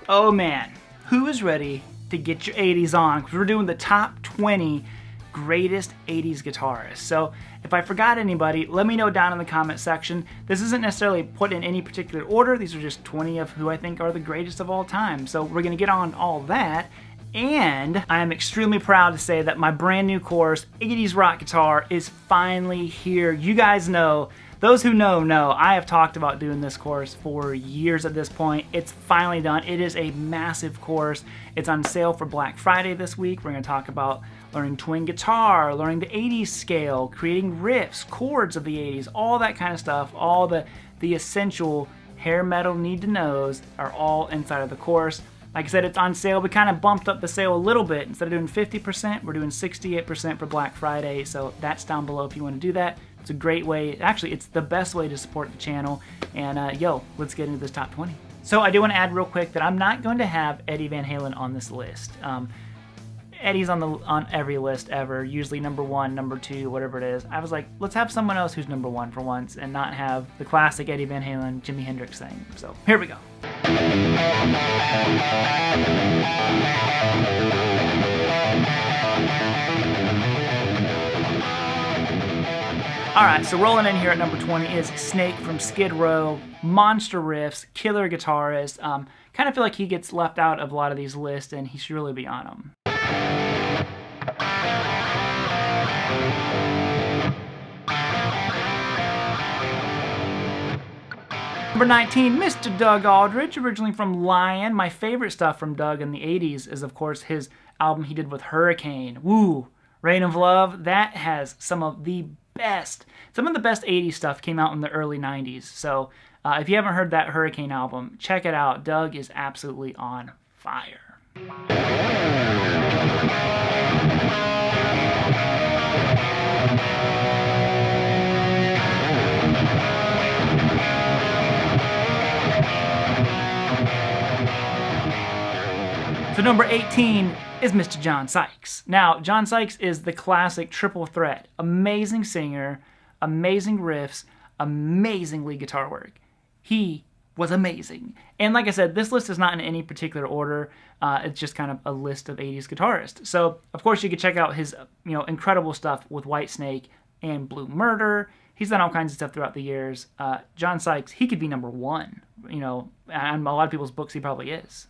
Oh man, who is ready to get your 80s on? Because we're doing the top 20 greatest 80s guitarists. So if I forgot anybody, let me know down in the comment section. This isn't necessarily put in any particular order. These are just 20 of who I think are the greatest of all time. So we're going to get on all that. And I am extremely proud to say that my brand new course, 80s Rock Guitar, is finally here. You guys know, those who know, I have talked about doing this course for years at this point. It's finally done. It is a massive course. It's on sale for Black Friday this week. We're going to talk about learning twin guitar, learning the 80s scale, creating riffs, chords of the 80s, all that kind of stuff. All the essential hair metal need-to-knows are all inside of the course. Like I said, it's on sale. We kind of bumped up the sale a little bit. Instead of doing 50%, we're doing 68% for Black Friday. So that's down below if you want to do that. It's a great way. Actually, it's the best way to support the channel. And yo, let's get into this top 20. So I do want to add real quick that I'm not going to have Eddie Van Halen on this list. Eddie's on every list ever, usually number 1, number 2, whatever it is. I was like, let's have someone else who's number 1 for once and not have the classic Eddie Van Halen, Jimi Hendrix thing. So here we go. Alright, so rolling in here at number 20 is Snake from Skid Row. Monster riffs, killer guitarist. Kind of feel like he gets left out of a lot of these lists and he should really be on them. Number 19, Mr. Doug Aldridge, originally from Lion. My favorite stuff from Doug in the 80s is, of course, his album he did with Hurricane. Woo! Reign of Love. That has some of the best 80s stuff came out in the early 90s. So if you haven't heard that Hurricane album, check it out. Doug is absolutely on fire. So number 18 is Mr. John Sykes. Now, John Sykes is the classic triple threat. Amazing singer, amazing riffs, amazing lead guitar work. He was amazing. And like I said, this list is not in any particular order. It's just kind of a list of 80s guitarists. So, of course, you could check out his incredible stuff with Whitesnake and Blue Murder. He's done all kinds of stuff throughout the years. John Sykes, he could be number 1. And a lot of people's books he probably is.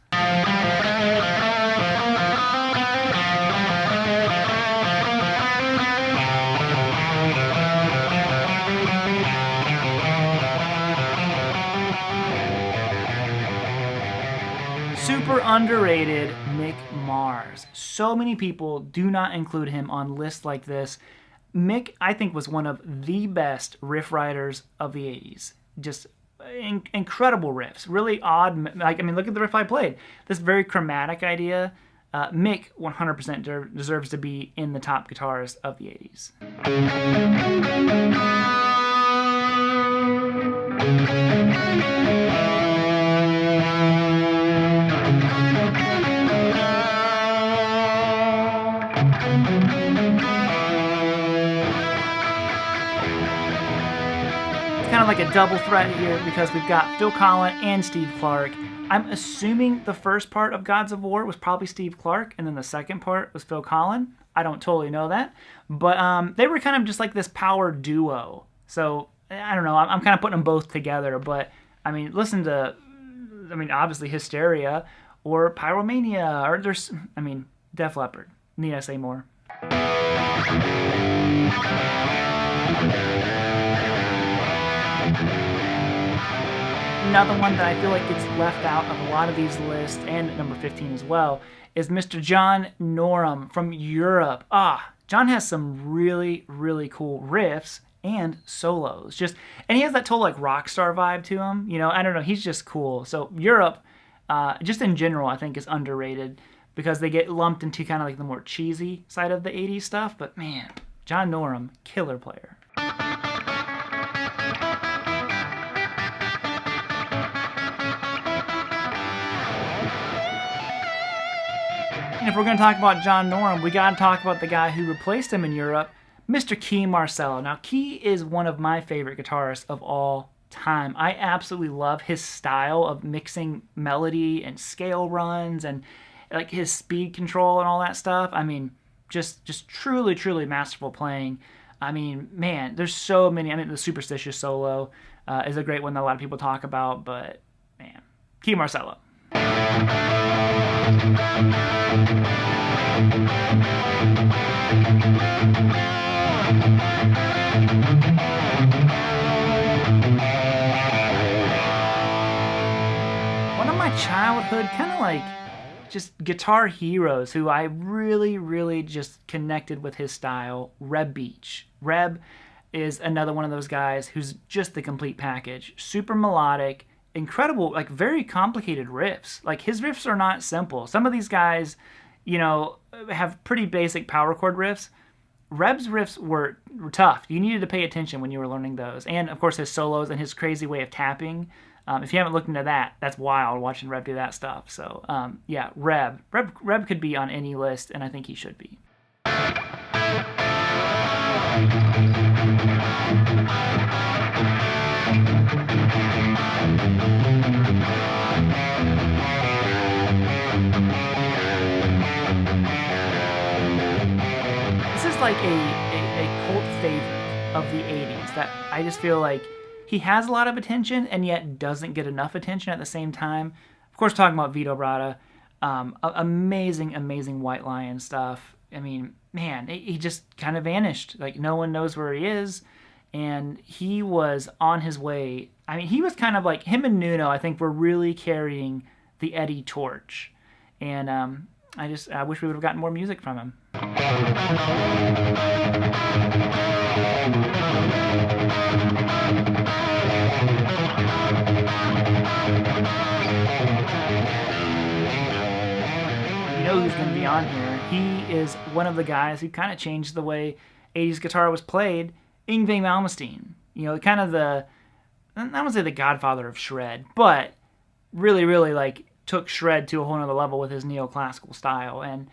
Super underrated Mick Mars. So many people do not include him on lists like this. Mick, I think, was one of the best riff writers of the 80s. Just incredible riffs. Really odd. Look at the riff I played. This very chromatic idea. Mick 100% deserves to be in the top guitarists of the 80s. Kind of like a double threat here because we've got Phil Colin and Steve Clark. I'm assuming the first part of Gods of War was probably Steve Clark and then the second part was Phil Colin. I don't totally know that, but they were kind of just like this power duo. So I don't know, I'm kind of putting them both together, but listen to, obviously Hysteria or Pyromania or Def Leppard. Need I say more? Another one that I feel like gets left out of a lot of these lists, and number 15 as well, is Mr. John Noram from Europe. John has some really, really cool riffs and solos. And he has that total like rock star vibe to him. I don't know, he's just cool. So Europe, just in general, I think is underrated because they get lumped into kind of like the more cheesy side of the 80s stuff. But man, John Noram, killer player. And if we're going to talk about John Noram, we got to talk about the guy who replaced him in Europe, Mr. Key Marcelo. Now, Key is one of my favorite guitarists of all time. I absolutely love his style of mixing melody and scale runs and like his speed control and all that stuff. I mean, just truly, truly masterful playing. I mean, man, there's so many. I mean, the Superstitious solo is a great one that a lot of people talk about, but man, Key Marcelo. One of my childhood kind of like just guitar heroes who I really, really just connected with his style, Reb Beach. Reb is another one of those guys who's just the complete package. Super melodic, incredible, like very complicated riffs. Like his riffs are not simple. Some of these guys, you know, have pretty basic power chord riffs. Reb's riffs were tough. You needed to pay attention when you were learning those. And of course his solos and his crazy way of tapping. If you haven't looked into that, that's wild watching Reb do that stuff. So yeah, Reb could be on any list, and I think he should be. This is like a cult favorite of the 80s that I just feel like he has a lot of attention and yet doesn't get enough attention at the same time. Of course, talking about Vito Bratta, amazing White Lion stuff. I mean, man, he just kind of vanished. Like, no one knows where he is, and he was on his way. I mean, he was kind of like, him and Nuno, I think, were really carrying the Eddie torch, and I wish we would have gotten more music from him. You know who's going to be on here. He is one of the guys who kind of changed the way 80s guitar was played, Yngwie Malmsteen. You know, kind of I don't want to say the godfather of shred, but really, really like took shred to a whole nother level with his neoclassical style. And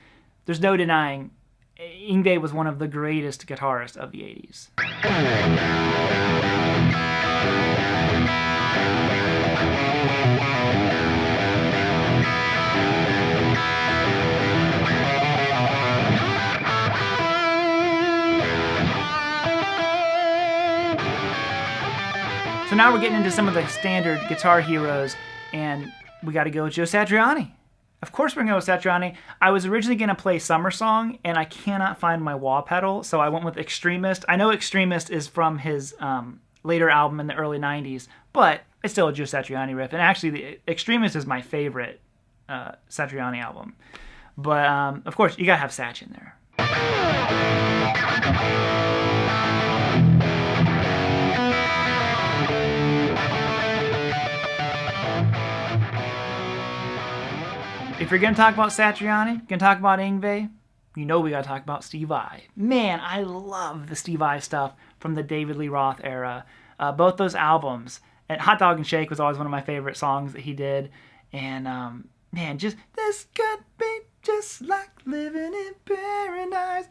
there's no denying Yngwie was one of the greatest guitarists of the 80s. So now we're getting into some of the standard guitar heroes, and we got to go with Joe Satriani. Of course we're going to go with Satriani. I was originally going to play Summer Song, and I cannot find my wah pedal, so I went with Extremist. I know Extremist is from his later album in the early 90s, but it's still a Joe Satriani riff. And actually, the Extremist is my favorite Satriani album. But, of course, you got to have Satch in there. If you're going to talk about Satriani, going to talk about Yngwie, you know we got to talk about Steve Vai. Man, I love the Steve Vai stuff from the David Lee Roth era. Both those albums. And Hot Dog and Shake was always one of my favorite songs that he did. And, man, just, this could be just like living in paradise.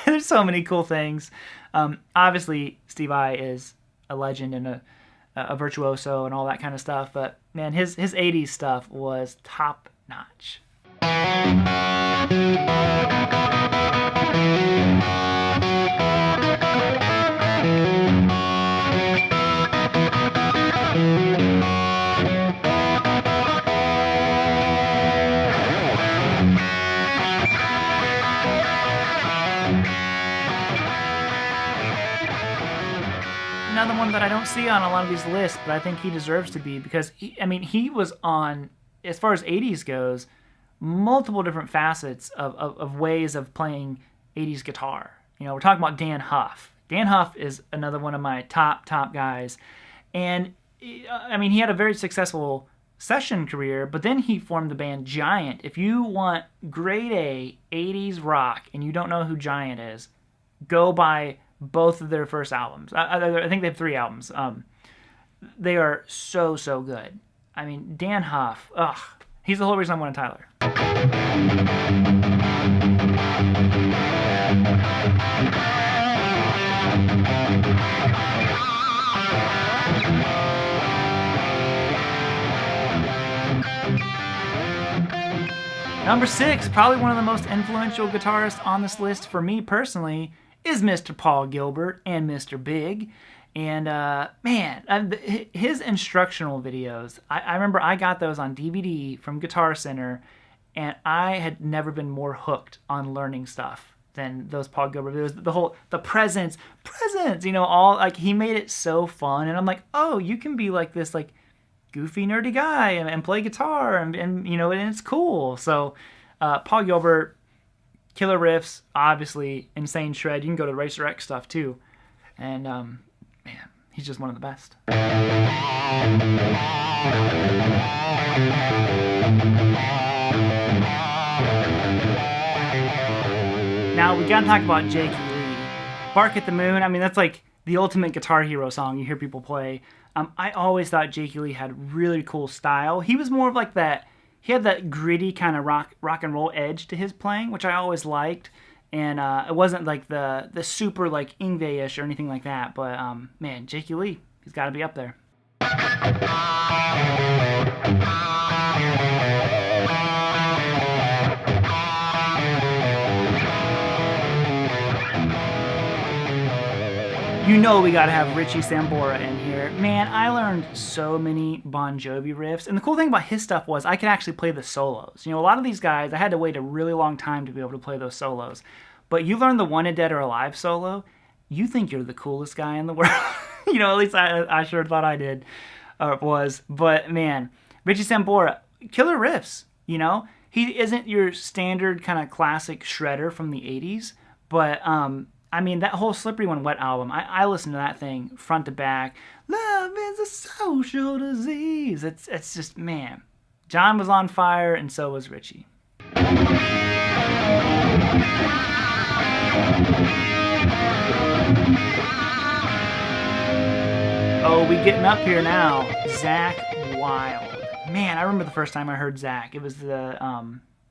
There's so many cool things. Obviously, Steve Vai is a legend and a virtuoso and all that kind of stuff, but man, his 80s stuff was top notch. Another one that I don't see on a lot of these lists, but I think he deserves to be, because he was on, as far as 80s goes, multiple different facets of ways of playing 80s guitar. You know, we're talking about Dan Huff. Dan Huff is another one of my top guys. And, I mean, he had a very successful session career, but then he formed the band Giant. If you want grade A 80s rock and you don't know who Giant is, go buy both of their first albums. I think they have 3 albums. They are so good. I mean, Dan Huff, he's the whole reason I wanted Tyler. Number 6, probably one of the most influential guitarists on this list for me personally, is Mr. Paul Gilbert and Mr. Big. And man, his instructional videos, I remember I got those on DVD from Guitar Center, and I had never been more hooked on learning stuff than those Paul Gilbert videos. The presents, all like he made it so fun. And I'm like, oh, you can be like this like goofy nerdy guy and play guitar and and it's cool. So Paul Gilbert, killer riffs, obviously insane shred. You can go to Racer X stuff too, and man, he's just one of the best. Now we gotta talk about Jakey Lee. Bark at the Moon. I mean, that's like the ultimate Guitar Hero song you hear people play. I always thought Jakey Lee had really cool style. He was more of like that. He had that gritty kind of rock and roll edge to his playing, which I always liked. And it wasn't like the super like Yngwie-ish or anything like that. But man, Jakey Lee, he's got to be up there. You know we gotta have Richie Sambora in here. Man, I learned so many Bon Jovi riffs. And the cool thing about his stuff was I could actually play the solos. A lot of these guys, I had to wait a really long time to be able to play those solos. But you learn the Wanted Dead or Alive solo, you think you're the coolest guy in the world. At least I sure thought I did, or was. But man, Richie Sambora, killer riffs, He isn't your standard kind of classic shredder from the 80s, but I mean, that whole Slippery When Wet album, I listened to that thing front to back. Love is a social disease. It's just, man. John was on fire, and so was Richie. Oh, we getting up here now. Zack Wild. Man, I remember the first time I heard Zack. It was the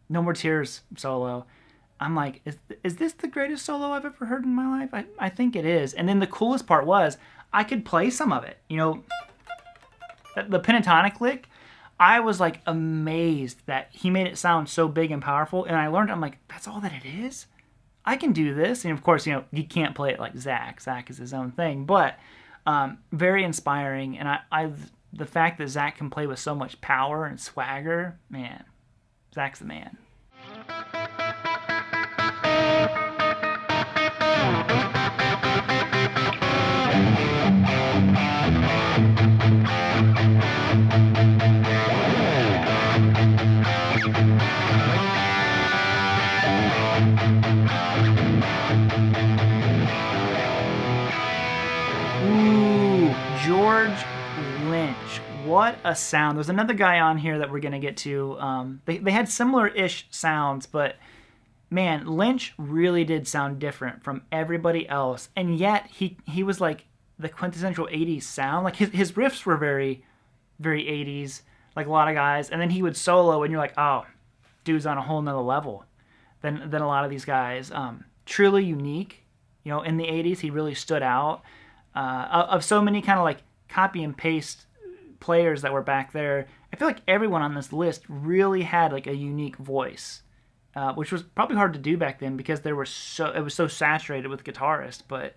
No More Tears solo. I'm like, is this the greatest solo I've ever heard in my life? I think it is. And then the coolest part was I could play some of it. The pentatonic lick, I was like amazed that he made it sound so big and powerful. And I learned, I'm like, that's all that it is? I can do this. And of course, you can't play it like Zack. Zack is his own thing. But very inspiring. And the fact that Zack can play with so much power and swagger, man, Zack's the man. Ooh, George Lynch. What a sound. There's another guy on here that we're going to get to. They had similar-ish sounds, but man, Lynch really did sound different from everybody else. And yet, he was like the quintessential 80s sound. Like his riffs were very, very 80s, like a lot of guys. And then he would solo, and you're like, oh, dude's on a whole nother level than a lot of these guys. Truly unique. In the 80s, he really stood out. Of so many kind of like copy and paste players that were back there, I feel like everyone on this list really had like a unique voice, which was probably hard to do back then because it was so saturated with guitarists. But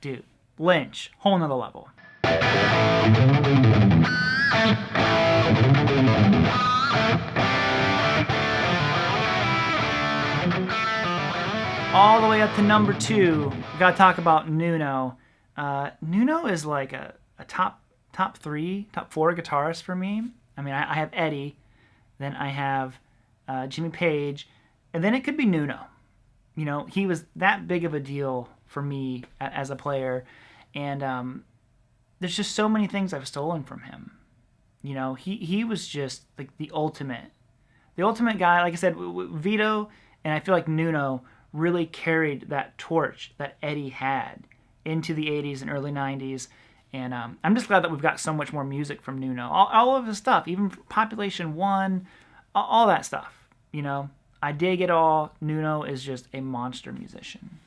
dude, Lynch, whole nother level. All the way up to number 2, we gotta talk about Nuno. Nuno is like a top 3, top 4 guitarist for me. I mean, I have Eddie, then I have Jimmy Page, and then it could be Nuno. He was that big of a deal for me as a player, and there's just so many things I've stolen from him. He was just like the ultimate guy. Like I said, Vito, and I feel like Nuno really carried that torch that Eddie had into the 80s and early 90s. And I'm just glad that we've got so much more music from Nuno. All of his stuff, even Population 1, all that stuff. I dig it all. Nuno is just a monster musician.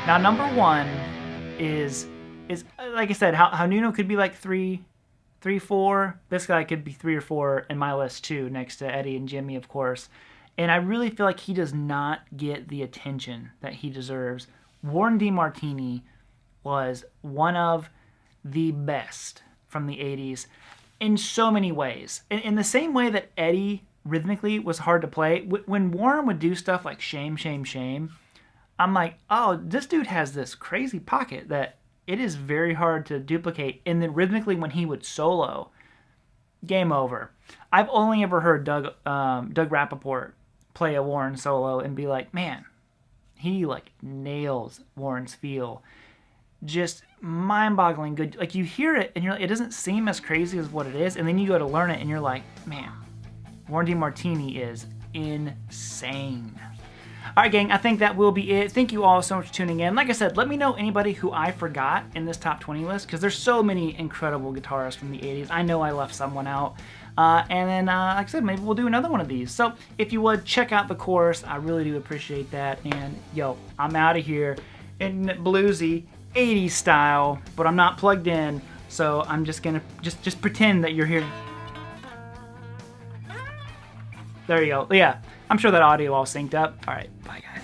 Now, number 1 is like I said, how Nuno could be like 3, 4. This guy could be 3 or 4 in my list too, next to Eddie and Jimmy, of course. And I really feel like he does not get the attention that he deserves. Warren Martini was one of the best from the 80s in so many ways. In the same way that Eddie rhythmically was hard to play, when Warren would do stuff like Shame, Shame, Shame, I'm like, oh, this dude has this crazy pocket that it is very hard to duplicate. And then rhythmically, when he would solo, game over. I've only ever heard Doug Rappaport play a Warren solo and be like, man, he like nails Warren's feel. Just mind-boggling good. Like, you hear it and you're like, it doesn't seem as crazy as what it is, and then you go to learn it and you're like, man, Warren Martini is insane. All right, gang, I think that will be it. Thank you all so much for tuning in. Like I said, let me know anybody who I forgot in this top 20 list, because there's so many incredible guitarists from the 80s. I know I left someone out. And then, like I said, maybe we'll do another one of these. So if you would, check out the course. I really do appreciate that. And, yo, I'm out of here in bluesy 80s style, but I'm not plugged in, so I'm just going to just pretend that you're here. There you go. Yeah, I'm sure that audio all synced up. All right, bye, guys.